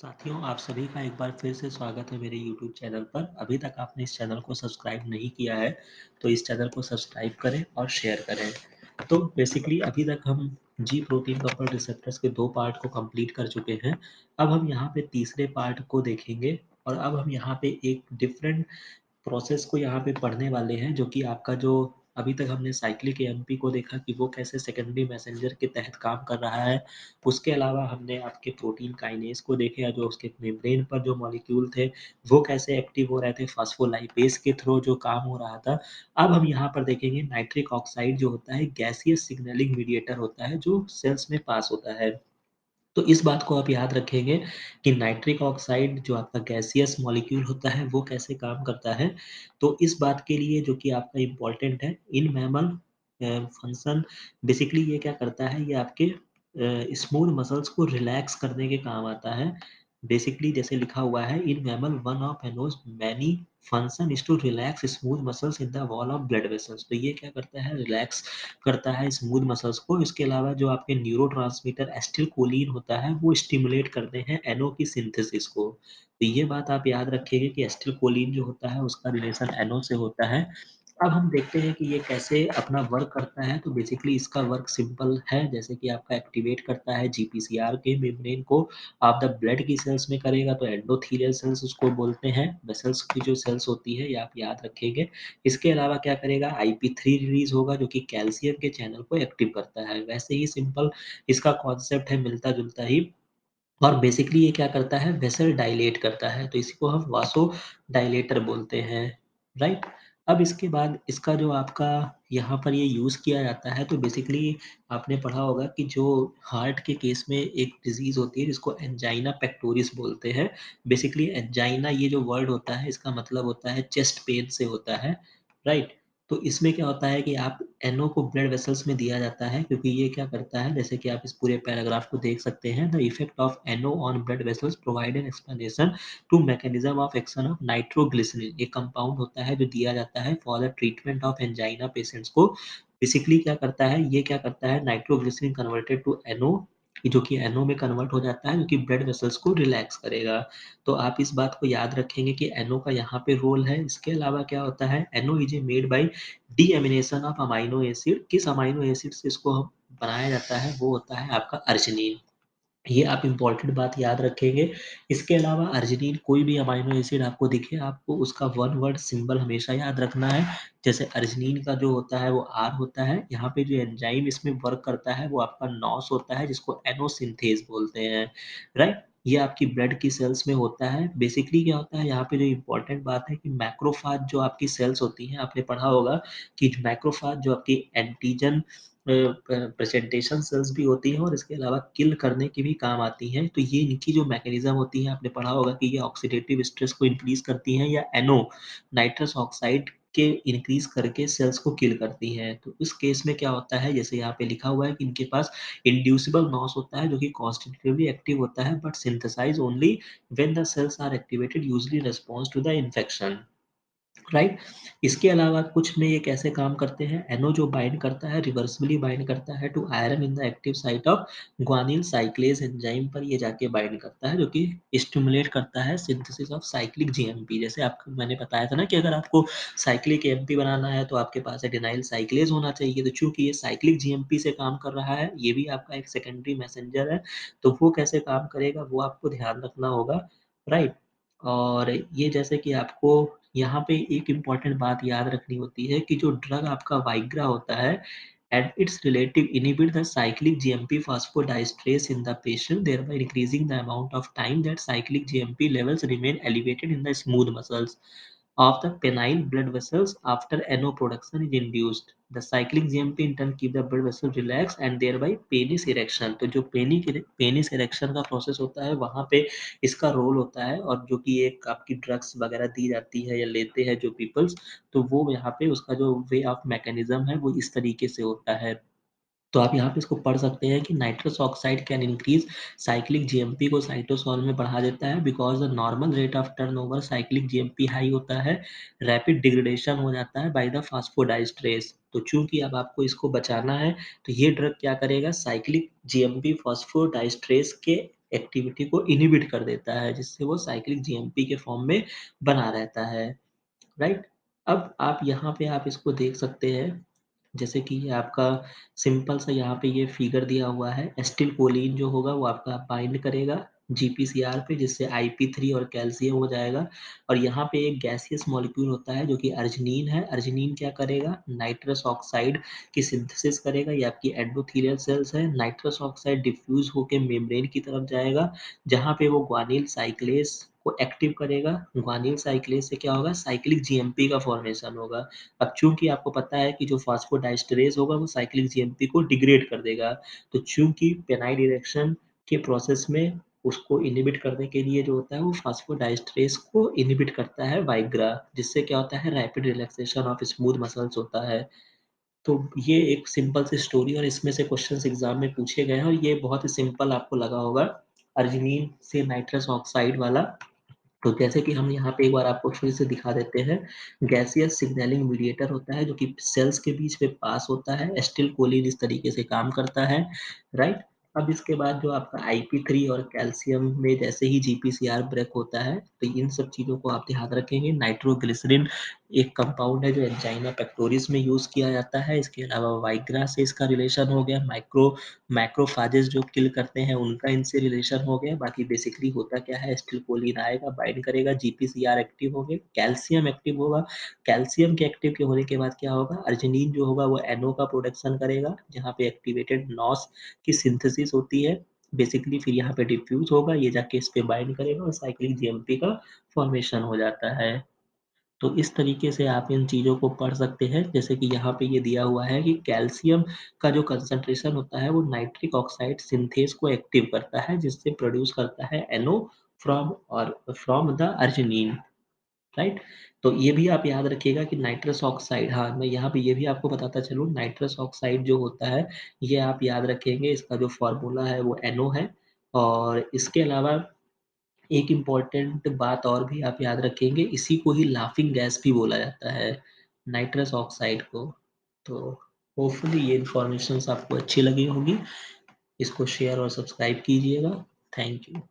साथियों, आप सभी का एक बार फिर से स्वागत है मेरे यूट्यूब चैनल पर। अभी तक आपने इस चैनल को सब्सक्राइब नहीं किया है, तो इस चैनल को सब्सक्राइब करें और शेयर करें। तो बेसिकली अभी तक हम जी प्रोटीन कपल रिसेप्टर्स के 2 पार्ट को कंप्लीट कर चुके हैं। अब हम यहाँ पे तीसरे पार्ट को देखेंगे और अब हम यहाँ पे एक डिफरेंट प्रोसेस को यहाँ पे पढ़ने वाले हैं, जो कि आपका जो अभी तक हमने साइक्लिक एएमपी को देखा कि वो कैसे सेकेंडरी मैसेंजर के तहत काम कर रहा है। उसके अलावा हमने आपके प्रोटीन काइनेज को देखा, जो उसके मेम्ब्रेन पर जो मॉलिक्यूल थे, वो कैसे एक्टिव हो रहे थे फॉस्फोलाइपेज के थ्रू जो काम हो रहा था। अब हम यहाँ पर देखेंगे नाइट्रिक ऑक्साइड जो होता है गैसियस सिग्नलिंग मीडिएटर होता है, जो सेल्स में पास होता है। तो इस बात को आप याद रखेंगे कि नाइट्रिक ऑक्साइड जो आपका गैसियस मॉलिक्यूल होता है, वो कैसे काम करता है। तो इस बात के लिए जो कि आपका इम्पोर्टेंट है, इन मैमल फंक्शन बेसिकली ये क्या करता है, ये आपके स्मूथ मसल्स को रिलैक्स करने के काम आता है। बेसिकली जैसे लिखा हुआ है, in mammal one of eNOS many function is to relax smooth muscles in the wall of blood vessels. तो ये क्या करता है, रिलैक्स करता है स्मूथ मसल्स को। इसके अलावा जो आपके न्यूरोट्रांसमीटर एसिटिलकोलिन होता है, वो स्टिमुलेट करते हैं एनओ की सिंथेसिस को। तो ये बात आप याद रखिएगा कि एसिटिलकोलिन जो होता है, उसका रिलेशन एनओ से होता है। अब हम देखते हैं कि ये कैसे अपना वर्क करता है। तो बेसिकली इसका वर्क सिंपल है, जैसे कि आपका एक्टिवेट करता है जीपीसीआर के मेम्ब्रेन को। आप द ब्लड की सेल्स में करेगा तो एंडोथेलियल सेल्स उसको बोलते हैं। वेसल्स की जो सेल्स होती है, ये आप याद रखेंगे। इसके अलावा क्या करेगा, IP3 रिलीज़ होगा, जो कि कैल्शियम के चैनल को एक्टिव करता है। वैसे ही सिंपल इसका कॉन्सेप्ट है, मिलता-जुलता ही। और बेसिकली ये क्या करता है, वेसल डायलेट करता है, तो इसी को हम वासोडायलेटर बोलते हैं, राइट? अब इसके बाद इसका जो आपका यहाँ पर ये यूज़ किया जाता है, तो बेसिकली आपने पढ़ा होगा कि जो हार्ट के केस में एक डिज़ीज़ होती है जिसको एंजाइना पेक्टोरिस बोलते हैं। बेसिकली एंजाइना ये जो वर्ड होता है, इसका मतलब होता है चेस्ट पेन से होता है, राइट? तो इसमें क्या होता है कि आप एनओ को ब्लड वेसल्स में दिया जाता है, क्योंकि ये क्या करता है, जैसे कि आप इस पूरे पैराग्राफ को देख सकते हैं। The effect of NO on blood vessels provide an explanation to mechanism of action of nitroglycerin. एक कंपाउंड होता है जो दिया जाता है for the treatment of angina patients को। बेसिकली क्या करता है, ये क्या करता है, नाइट्रोग्लिसरीन कन्वर्टेड टू एनओ, जो कि एनओ में कन्वर्ट हो जाता है, जो कि ब्लड वेसल्स को रिलैक्स करेगा। तो आप इस बात को याद रखेंगे कि एनओ का यहाँ पे रोल है। इसके अलावा क्या होता है, NO is a made by deamination of amino acid. किस अमाइनो एसिड से इसको हम बनाया जाता है, वो होता है आपका अर्जिनिन। ये आप इम्पोर्टेंट बात याद रखेंगे। इसके अलावा अर्जिनिन कोई भी अमाइनो एसिड आपको दिखे, आपको उसका वन वर्ड सिंबल हमेशा याद रखना है। जैसे अर्जिनिन का जो होता है वो आर होता है। यहाँ पे जो एंजाइम इसमें वर्क करता है वो आपका नॉस होता है, जिसको एनोसिंथेज बोलते हैं, राइट? ये आपकी ब्लड की सेल्स में होता है। बेसिकली क्या होता है, यहाँ पे जो इम्पोर्टेंट बात है कि मैक्रोफाज जो आपकी सेल्स होती हैं, आपने पढ़ा होगा कि मैक्रोफाज जो आपकी एंटीजन प्रेजेंटेशन सेल्स भी होती हैं और इसके अलावा किल करने की भी काम आती हैं। तो ये इनकी जो मैकेनिज़्म होती है, आपने पढ़ा होगा कि ये ऑक्सीडेटिव स्ट्रेस को इंक्रीज़ करती हैं या नाइट्रस ऑक्साइड के इंक्रीज़ करके सेल्स को किल करती हैं। तो इस केस में क्या होता है, जैसे यहाँ पे लिखा हुआ है कि इनके पास इंड्यूसिबल नॉस होता है, जो कि कॉन्स्टिट्यूटिवली एक्टिव होता है, but synthesize only when the cells are activated, usually in response to the infection, right? इसके अलावा कुछ में ये कैसे काम करते हैं, एनो जो बाइंड करता है, रिवर्सिबली बाइंड करता है to iron in the active site of guanylyl cyclase enzyme पर ये जाके बाइंड करता है, जो कि स्टिमुलेट करता है सिंथेसिस ऑफ साइक्लिक जीएमपी। जैसे आपको मैंने बताया था ना कि अगर आपको साइक्लिक एएमपी बनाना है तो आपके पास एडेनाइल साइक्लेज होना चाहिए। तो चूंकि ये साइक्लिक जीएमपी से काम कर रहा है, ये भी आपका एक सेकेंडरी मैसेंजर है, तो वो कैसे काम करेगा वो आपको ध्यान रखना होगा, राइट? और ये जैसे कि आपको यहाँ पे एक इम्पोर्टेंट बात याद रखनी होती है कि जो ड्रग आपका वाइग्रा होता है, and its relative inhibit the cyclic GMP phosphodiesterase in the patient, thereby increasing the amount of time that cyclic GMP levels remain elevated in the smooth muscles of the penile blood vessels after NO production is induced. The cyclic GMP in turn keep the blood vessel relaxed and thereby penis erection. तो जो penis erection का process होता है, वहाँ पे इसका role होता है। और जो कि एक आपकी ड्रग्स वगैरह दी जाती है या लेते हैं जो पीपल्स, तो वो यहाँ पे उसका जो वे ऑफ मैकेनिज्म है वो इस तरीके से होता है। तो आप यहाँ पे इसको पढ़ सकते हैं कि nitrous oxide can increase cyclic GMP को साइटोसोल में बढ़ा देता है, because the normal rate of turnover cyclic GMP high होता है, रैपिड डिग्रेडेशन हो जाता है बाय द फास्फोडाइस्ट्रेस। तो चूंकि अब आपको इसको बचाना है, तो ये ड्रग क्या करेगा, साइक्लिक जीएमपी फॉस्फोडाइस्ट्रेस के एक्टिविटी को इनहिबिट कर देता है, जिससे वो साइक्लिक जीएमपी के फॉर्म में बना रहता है, राइट? अब आप यहाँ पे आप इसको देख सकते हैं, जैसे कि ये आपका सिंपल सा यहाँ पे ये फिगर दिया हुआ है। एसिटिलकोलिन जो होगा वो आपका बाइंड करेगा जीपीसीआर पे, जिससे आईपी3 और कैल्शियम हो जाएगा। और यहाँ पे एक गैसियस मॉलिक्यूल होता है जो कि अर्जिनिन है। अर्जिनिन क्या करेगा? नाइट्रस ऑक्साइड की सिंथेसिस करेगा। ये आपकी एंडोथेलियल सेल्स है। नाइट्रस ऑक्साइड डिफ्यूज होकर मेम्ब्रेन की तरफ जाएगा, जहाँ पे वो ग्वानिल साइक्लेस को एक्टिव करेगा। ग्वानिल साइक्लेस से क्या होगा? साइक्लिक जीएमपी का फॉर्मेशन होगा। अब चूंकि आपको पता है कि जो फास्फोडाइस्टरेज होगा वो साइक्लिक जीएमपी को डिग्रेड कर देगा, तो चूंकि पेनाइल इरेक्शन के प्रोसेस में उसको इनहिबिट करने के लिए जो होता है वो फास्फोडाइस्टरेज को इनहिबिट करता है वाइग्रा, जिससे क्या होता है? Rapid relaxation of smooth muscles होता है। तो ये एक सिंपल सी स्टोरी, और इसमें से क्वेश्चंस एग्जाम में पूछे गए हैं, और ये बहुत ही सिंपल आपको लगा होगा, अर्जिनिन से नाइट्रस ऑक्साइड वाला। तो जैसे कि हम यहाँ पे एक बार आपको फिर से दिखा देते हैं, गैसियस सिग्नलिंग मीडिएटर होता है जो कि सेल्स के बीच में पास होता है। एसिटिलकोलिन इस तरीके से काम करता है, राइट? अब इसके बाद जो आपका आईपी3 और कैल्शियम में जैसे ही जीपीसीआर ब्रेक होता है, तो इन सब चीज़ों को आप ध्यान रखेंगे। नाइट्रोग्लिसरीन एक कंपाउंड है जो एंजाइना पेक्टोरिस में यूज़ किया जाता है। इसके अलावा वाइग्रा से इसका रिलेशन हो गया। मैक्रोफेजेस जो किल करते हैं उनका इनसे रिलेशन हो गया। बाकी बेसिकली होता क्या है? एसिटिलकोलिन आएगा, बाइंड करेगा, जीपीसीआर एक्टिव हो गए, कैल्शियम एक्टिव होगा। कैल्शियम के एक्टिव के होने के बाद क्या होगा? अर्जिनिन जो होगा वो एनओ का प्रोडक्शन करेगा, जहाँ पे एक्टिवेटेड नॉस की सिंथेसिस होती है। बेसिकली फिर यहाँ पे डिफ्यूज होगा, ये जाके इस पे बाइंड करेगा और साइक्लिक जीएमपी का फॉर्मेशन हो जाता है। तो इस तरीके से आप इन चीज़ों को पढ़ सकते हैं। जैसे कि यहाँ पे ये दिया हुआ है कि कैल्शियम का जो कंसंट्रेशन होता है वो नाइट्रिक ऑक्साइड सिंथेस को एक्टिव करता है, जिससे प्रोड्यूस करता है NO from the arginine, right? तो ये भी आप याद रखिएगा कि नाइट्रस ऑक्साइड, हाँ, मैं यहाँ पे ये भी आपको बताता चलूँ, नाइट्रस ऑक्साइड जो होता है ये आप याद रखेंगे, इसका जो फॉर्मूला है वो NO है। और इसके अलावा एक इम्पोर्टेंट बात और भी आप याद रखेंगे, इसी को ही लाफिंग गैस भी बोला जाता है, नाइट्रस ऑक्साइड को। तो होपफुली ये इन्फॉर्मेशंस आपको अच्छी लगी होगी। इसको शेयर और सब्सक्राइब कीजिएगा। Thank you.